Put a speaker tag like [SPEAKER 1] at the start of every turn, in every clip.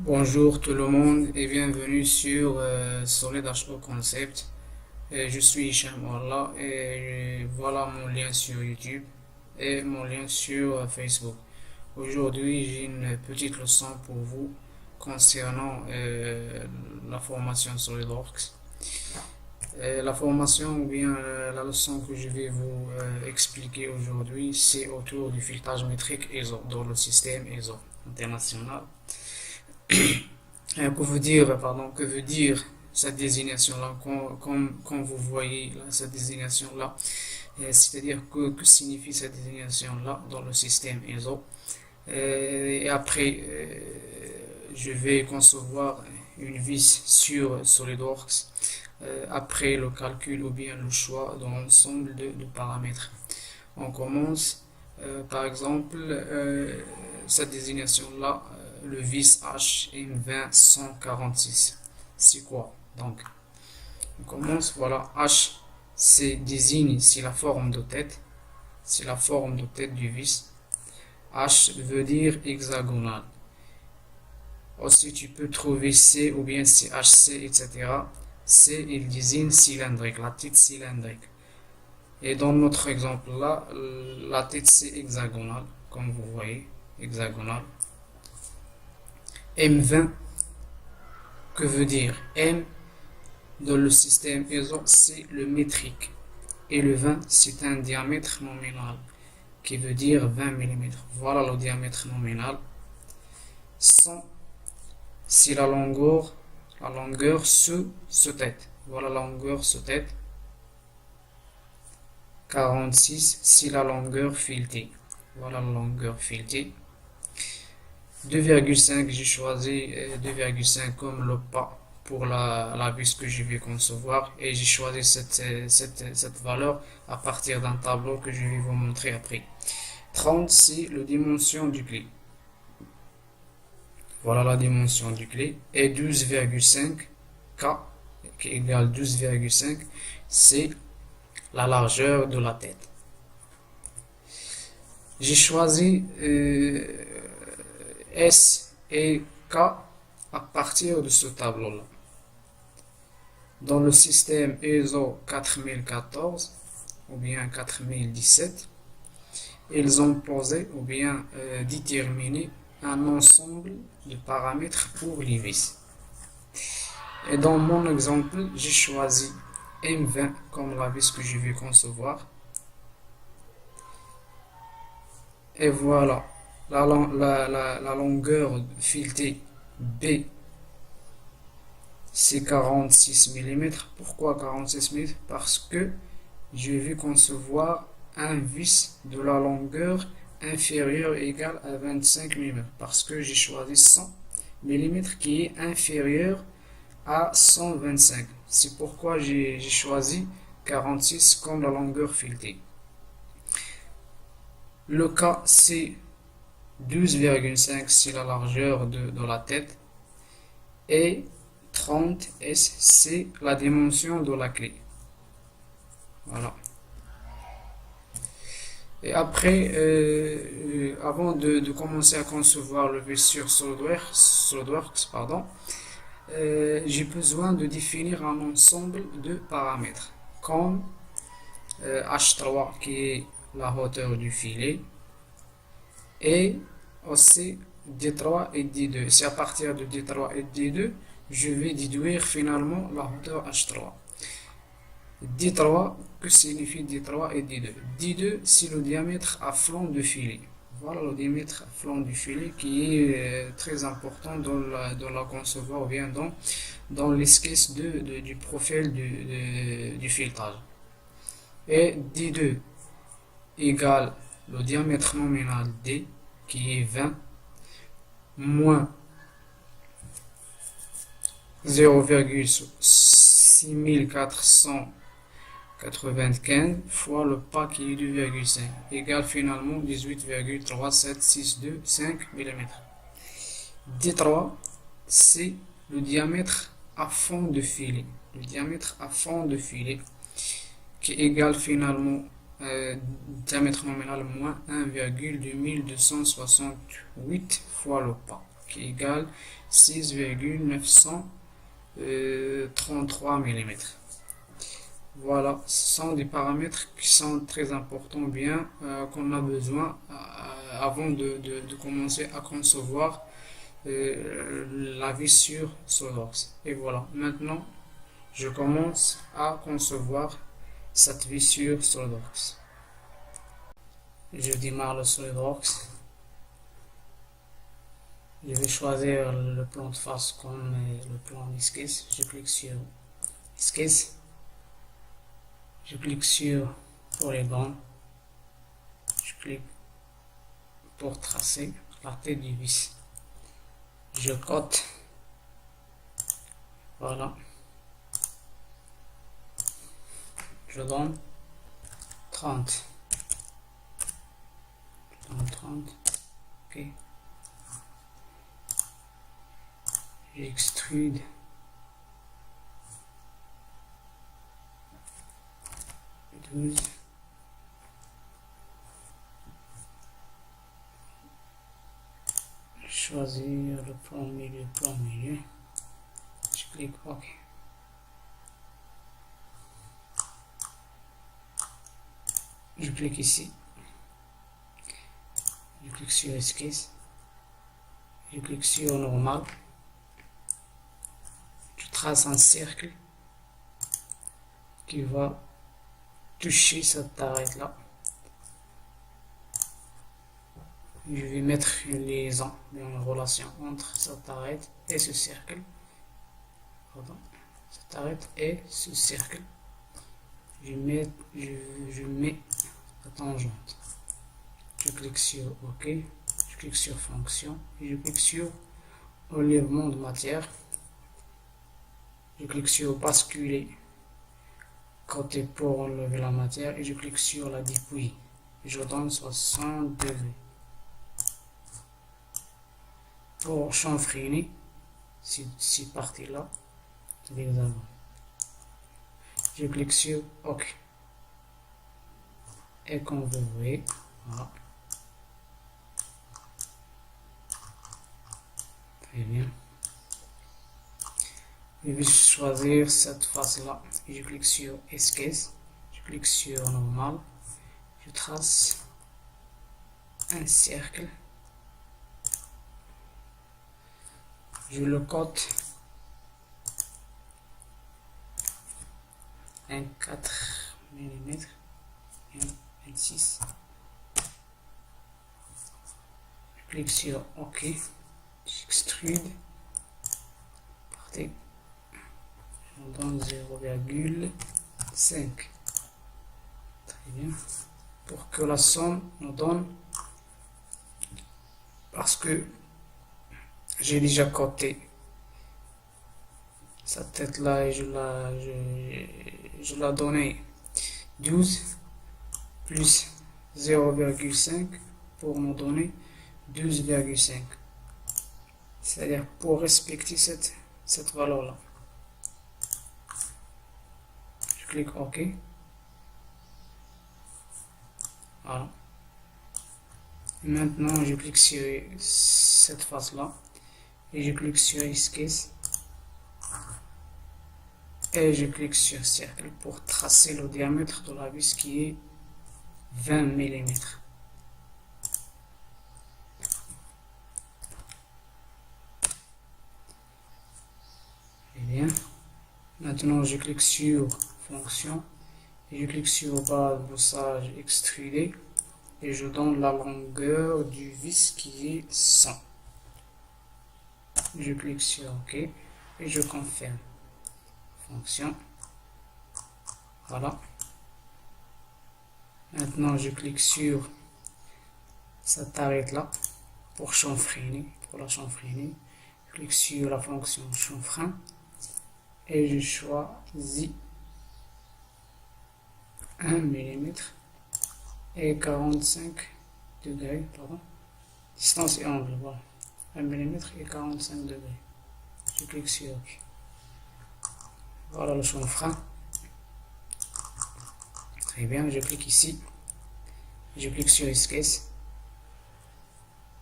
[SPEAKER 1] Bonjour tout le monde et bienvenue sur Solid HO Concept. Je suis Hicham Wallah et voilà mon lien sur YouTube et mon lien sur Facebook. Aujourd'hui, j'ai une petite leçon pour vous concernant la formation SolidWorks. La formation ou bien la leçon que je vais vous expliquer aujourd'hui, c'est autour du filetage métrique ISO dans le système ISO international. Que veut dire cette désignation-là, comme vous voyez là, cette désignation-là, c'est-à-dire que signifie cette désignation-là dans le système ISO. Et après, je vais concevoir une vis sur SolidWorks après le calcul ou bien le choix de l'ensemble de paramètres. On commence par exemple cette désignation-là, le vis H M20146. C'est quoi? Donc, on commence, voilà, H, c'est la forme de tête, c'est la forme de tête du vis. H veut dire hexagonal. Aussi, tu peux trouver C ou bien CHC, etc. C, il désigne cylindrique, la tête cylindrique. Et dans notre exemple là, la tête c'est hexagonale, comme vous voyez, hexagonale. M20, que veut dire M dans le système ISO, c'est le métrique. Et le 20, c'est un diamètre nominal, qui veut dire 20 mm. Voilà le diamètre nominal. 100, c'est la longueur sous tête. Voilà la longueur sous tête. 46, c'est la longueur filetée. Voilà la longueur filetée. 2,5, j'ai choisi 2,5 comme le pas pour la vis que je vais concevoir et j'ai choisi cette valeur à partir d'un tableau que je vais vous montrer après. 30, c'est la dimension du clé. Voilà la dimension du clé. Et 12,5 K qui égale 12,5, c'est la largeur de la tête. J'ai choisi S et K à partir de ce tableau-là. Dans le système ISO 4014 ou bien 4017, ils ont posé ou bien déterminé un ensemble de paramètres pour les vis. Et dans mon exemple, j'ai choisi M20 comme la vis que je vais concevoir. Et voilà, la longueur filetée B, c'est 46 mm. Pourquoi 46 mm? Parce que je vais concevoir un vis de la longueur inférieure ou égale à 25 mm. Parce que j'ai choisi 100 mm qui est inférieur à 125. C'est pourquoi j'ai choisi 46 comme la longueur filetée. Le K, c'est 12,5, c'est la largeur de la tête. Et 30 S, c'est la dimension de la clé. Voilà. Et après, avant de commencer à concevoir le vis sur SolidWorks, j'ai besoin de définir un ensemble de paramètres, comme H3 qui est la hauteur du filet, et aussi D3 et D2. C'est à partir de D3 et D2, je vais déduire finalement la hauteur H3. D3, que signifie D3 et D2? D2, c'est le diamètre à flanc de filet. Voilà le diamètre à flanc du filet qui est très important dans la concevoir ou bien dans l'esquisse du profil du filetage. Et D2 égale le diamètre nominal D qui est 20 moins 0,6495 fois le pas qui est 2,5 égale finalement 18,37625 mm. D3, c'est le diamètre à fond de filet. Le diamètre à fond de filet qui égale finalement diamètre nominal moins 1,2268 fois le pas, qui égale 6,933 mm. Voilà, ce sont des paramètres qui sont très importants, bien qu'on a besoin avant de commencer à concevoir la vis sur SolidWorks. Et voilà, maintenant je commence à concevoir cette vis sur SolidWorks. Je démarre le SolidWorks. Je vais choisir le plan de face comme le plan esquisse. Je clique sur esquisse. Je clique sur polygone. Je clique pour tracer la tête du vis. Je cote. Voilà. Je donne 30. Je donne 30. Ok. J'extrude. Choisir le plan milieu. Je clique OK. Je clique ici. Je clique sur esquisse. Je clique sur normal. Je trace un cercle qui va toucher cette arête là. Je vais mettre une liaison, une relation entre cette arête et ce cercle. Pardon. Cette arête et ce cercle. Je mets la tangente. Je clique sur OK. Je clique sur fonction. Et je clique sur enlèvement de matière. Je clique sur basculer côté pour enlever la matière et je clique sur la dépouille. Je donne 60 degrés. Pour chanfreiner cette partie-là de l'hexagone. Je clique sur OK. Et comme vous voyez, voilà. Très bien. Je vais choisir cette face-là. Je clique sur esquisse. Je clique sur normal. Je trace un cercle. Je le cote un 4 mm et un 26. Je clique sur OK. J'extrude. Partez. Je donne 0,5. Très bien. Pour que la somme nous donne, parce que j'ai déjà coté cette tête là et je la donnais 12 plus 0,5 pour nous donner 12,5. C'est-à-dire pour respecter cette valeur là. Je clique OK. Voilà. Et maintenant je clique sur cette face là et je clique sur esquisse et je clique sur cercle pour tracer le diamètre de la vis qui est 20 mm. Et bien, maintenant je clique sur fonction et je clique sur base brossage extrudé et je donne la longueur du vis qui est 100. Je clique sur OK et je confirme. Fonction. Voilà. Maintenant je clique sur cette arête là pour chanfreiner, pour la chanfreiner. Je clique sur la fonction chanfrein et je choisis 1 mm et 45 degrés, pardon. Distance et angle, voilà. 1 mm et 45 degrés. Je clique sur OK. Voilà le chanfrein. Très bien, je clique ici. Je clique sur esquisse.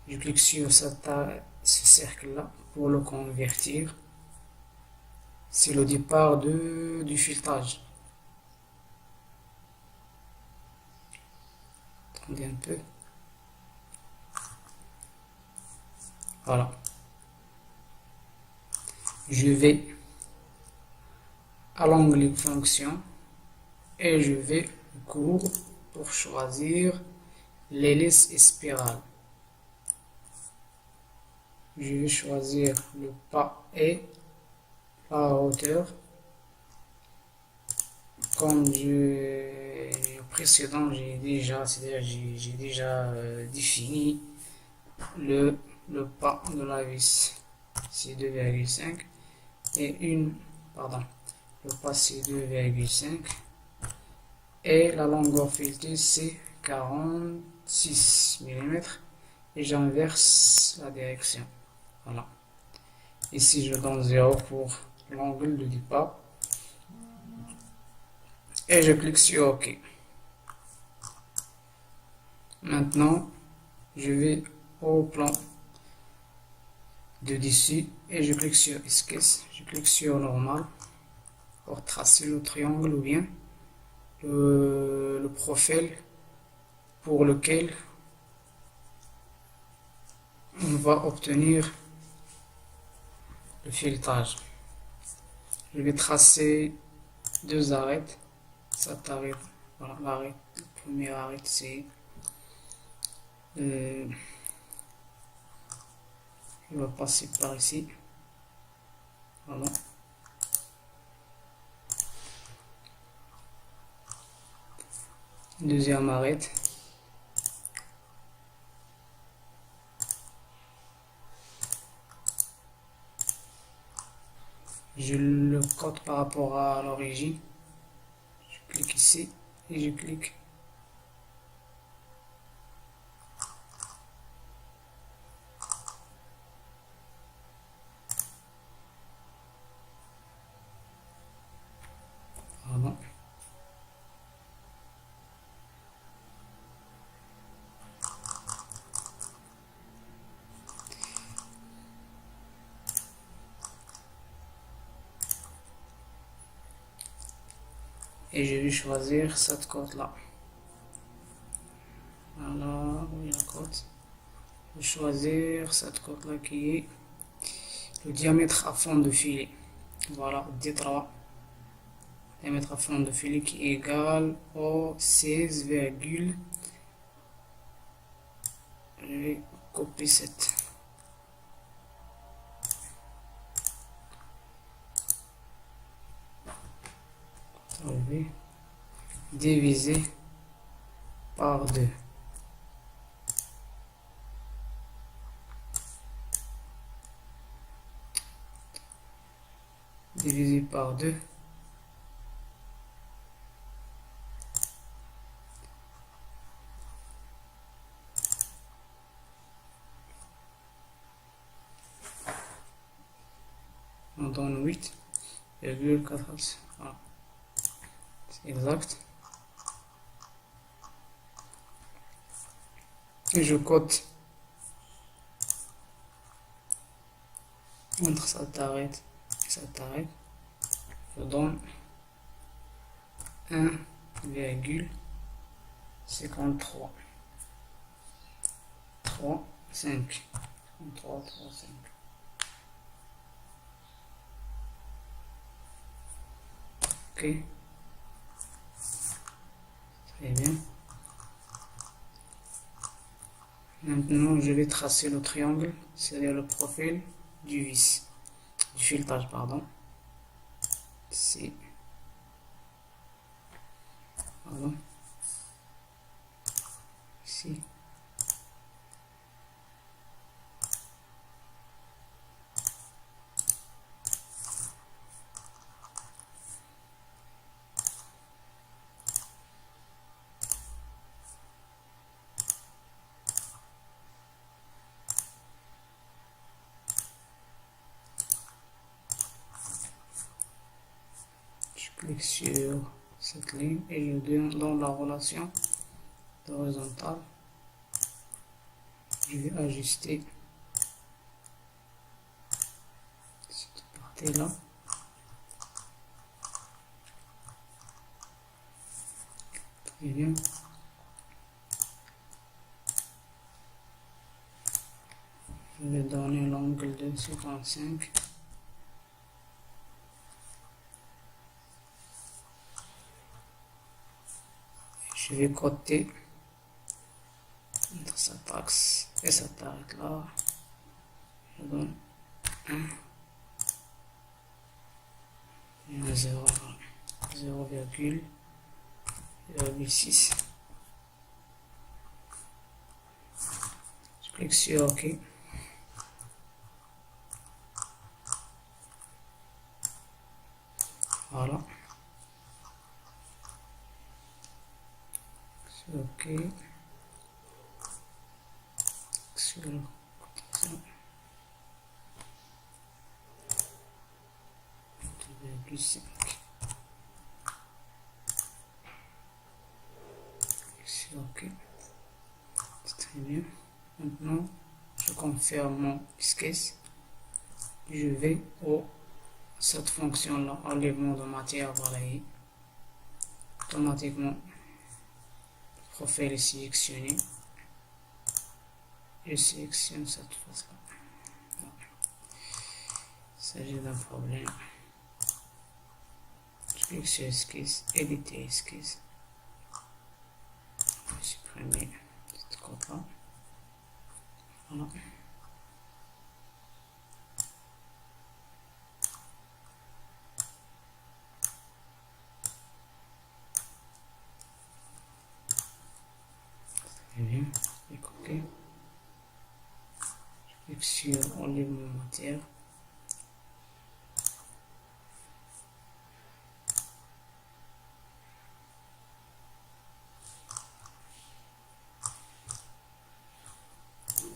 [SPEAKER 1] Je clique sur ce cercle-là pour le convertir. C'est le départ du filetage. Attendez un peu. Voilà. Je vais à l'onglet fonction et je vais au cours pour choisir l'hélice et spirale. Je vais choisir le pas et la hauteur. Comme au précédent, j'ai déjà défini le pas de la vis, c'est 2,5 et le pas c'est 2,5 et la longueur filetée c'est 46 mm et j'inverse la direction. Voilà. Ici je donne 0 pour l'angle de départ et je clique sur OK. Maintenant, je vais au plan de dessus et je clique sur Esquisse, je clique sur Normal pour tracer le triangle ou bien le profil pour lequel on va obtenir le filetage. Je vais tracer deux arêtes. Cet arête, voilà, l'arête, le premier arête c'est il va passer par ici. Voilà. Deuxième arête. Je le code par rapport à l'origine. Je clique ici et je clique. Voilà. Et je vais choisir cette côte là. Voilà, oui, la côte. Je vais choisir cette côte là qui est le diamètre à fond de filet. Voilà, D3. Diamètre à fond de filet qui est égal au 16, je vais copier cette. Divisé par 2. Divisé par 2. On donne 8,4. Voilà. C'est exact. Et je cote entre cette arête et cette arête. Je donne 1,53. 3, 5. 3, 3, 5. Ok. Très bien. Maintenant, je vais tracer le triangle, c'est-à-dire le profil du filetage, pardon. Ici. Voilà. Ici. Je clique sur cette ligne et je donne dans la relation horizontale. Je vais ajuster partie là. Très bien. Je vais donner l'angle de 55. Je vais coter entre cet axe et cet arc là. Je donne 1 et un 0,06. Je clique sur OK. Voilà. C'est OK. Sur le cotation. 2,5. C'est OK. C'est très bien. Maintenant, je confirme mon esquisse. Je vais au cette fonction là, enlèvement de matière balayée. Automatiquement, le profil est sélectionné. Je sélectionne cette face là. Il s'agit d'un problème. Je clique sur esquisse, éditer esquisse. Je vais supprimer cette code là. Voilà. Très bien. Je clique OK. Je clique sur enlèvement matière.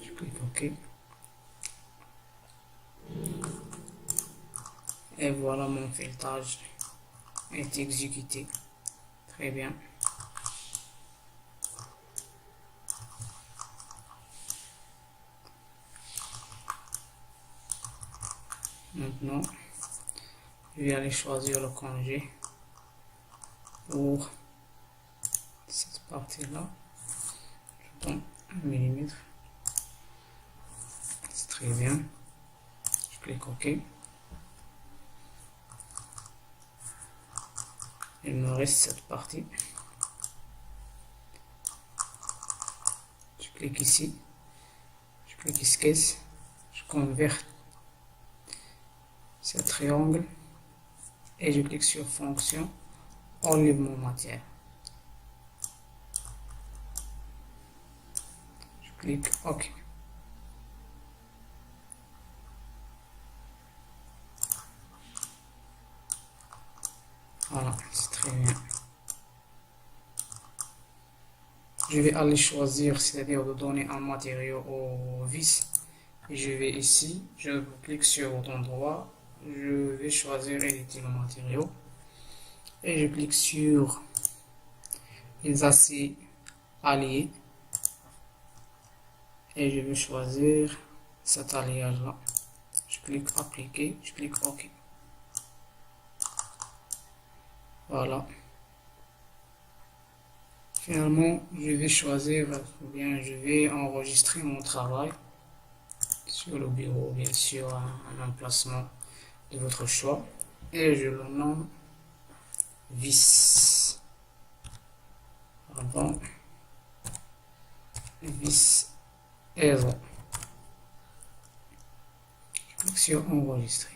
[SPEAKER 1] Je clique OK. Et voilà, mon filetage est exécuté. Très bien. Maintenant, je vais aller choisir le congé pour cette partie-là. Je donne 1 mm. C'est très bien. Je clique OK. Il me reste cette partie. Je clique ici. Je clique esquisse. Je converte ce triangle et je clique sur fonction enlèvement matière. Je clique OK. Voilà, c'est très bien. Je vais aller choisir, c'est-à-dire de donner un matériau au vis. Et je vais ici, je clique sur le bouton droit, je vais choisir éditer le matériau. Et je clique sur les aciers alliés. Et je vais choisir cet alliage là. Je clique appliquer, je clique OK. Voilà. Finalement, je vais choisir, ou bien je vais enregistrer mon travail sur le bureau, bien sûr, un emplacement de votre choix. Et je le nomme vis. Avant, vis aéro. Je clique sur enregistrer.